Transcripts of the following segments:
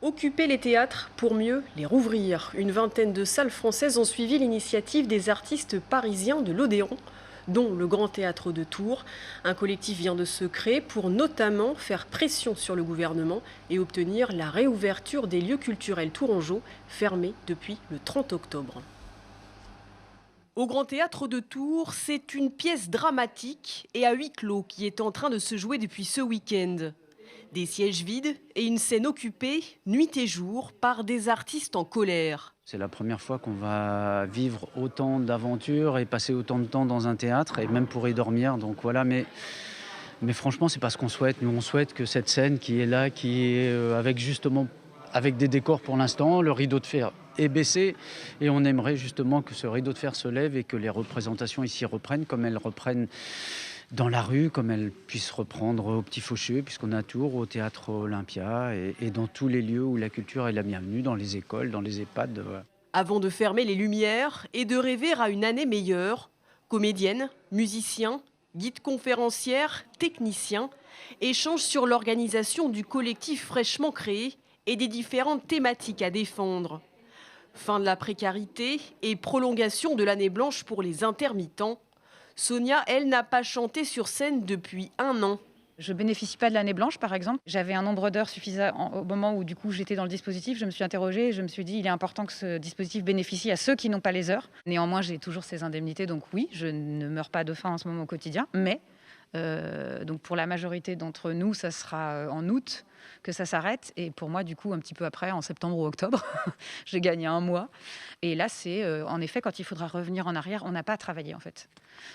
Occuper les théâtres pour mieux les rouvrir. Une vingtaine de salles françaises ont suivi l'initiative des artistes parisiens de l'Odéon, dont le Grand Théâtre de Tours. Un collectif vient de se créer pour notamment faire pression sur le gouvernement et obtenir la réouverture des lieux culturels tourangeaux fermés depuis le 30 octobre. Au Grand Théâtre de Tours, c'est une pièce dramatique et à huis clos qui est en train de se jouer depuis ce week-end. Des sièges vides et une scène occupée, nuit et jour, par des artistes en colère. C'est la première fois qu'on va vivre autant d'aventures et passer autant de temps dans un théâtre, et même pour y dormir. Donc voilà, mais franchement, c'est pas ce qu'on souhaite. Nous, on souhaite que cette scène qui est là, qui est avec des décors pour l'instant, le rideau de fer est baissé, et on aimerait justement que ce rideau de fer se lève et que les représentations ici reprennent comme elles reprennent dans la rue, comme elles puissent reprendre au Petit Faucheux, puisqu'on a Tours, au Théâtre Olympia, et dans tous les lieux où la culture est la bienvenue, dans les écoles, dans les EHPAD. Voilà. Avant de fermer les lumières et de rêver à une année meilleure, comédiennes, musiciens, guides conférencières, techniciens échangent sur l'organisation du collectif fraîchement créé et des différentes thématiques à défendre. Fin de la précarité et prolongation de l'année blanche pour les intermittents. Sonia, elle, n'a pas chanté sur scène depuis 1 an. Je bénéficie pas de l'année blanche, par exemple. J'avais un nombre d'heures suffisant au moment où, du coup, j'étais dans le dispositif. Je me suis interrogée et je me suis dit, il est important que ce dispositif bénéficie à ceux qui n'ont pas les heures. Néanmoins, j'ai toujours ces indemnités, donc oui, je ne meurs pas de faim en ce moment au quotidien. Mais, donc pour la majorité d'entre nous, ça sera en août que ça s'arrête. Et pour moi, du coup, un petit peu après, en septembre ou octobre, j'ai gagné 1 mois. Et là, c'est en effet, quand il faudra revenir en arrière, on n'a pas à travailler, en fait.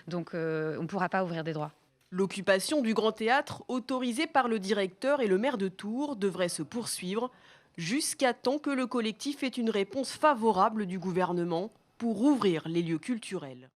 Donc, on ne pourra pas ouvrir des droits. L'occupation du Grand Théâtre, autorisée par le directeur et le maire de Tours, devrait se poursuivre jusqu'à temps que le collectif ait une réponse favorable du gouvernement pour ouvrir les lieux culturels.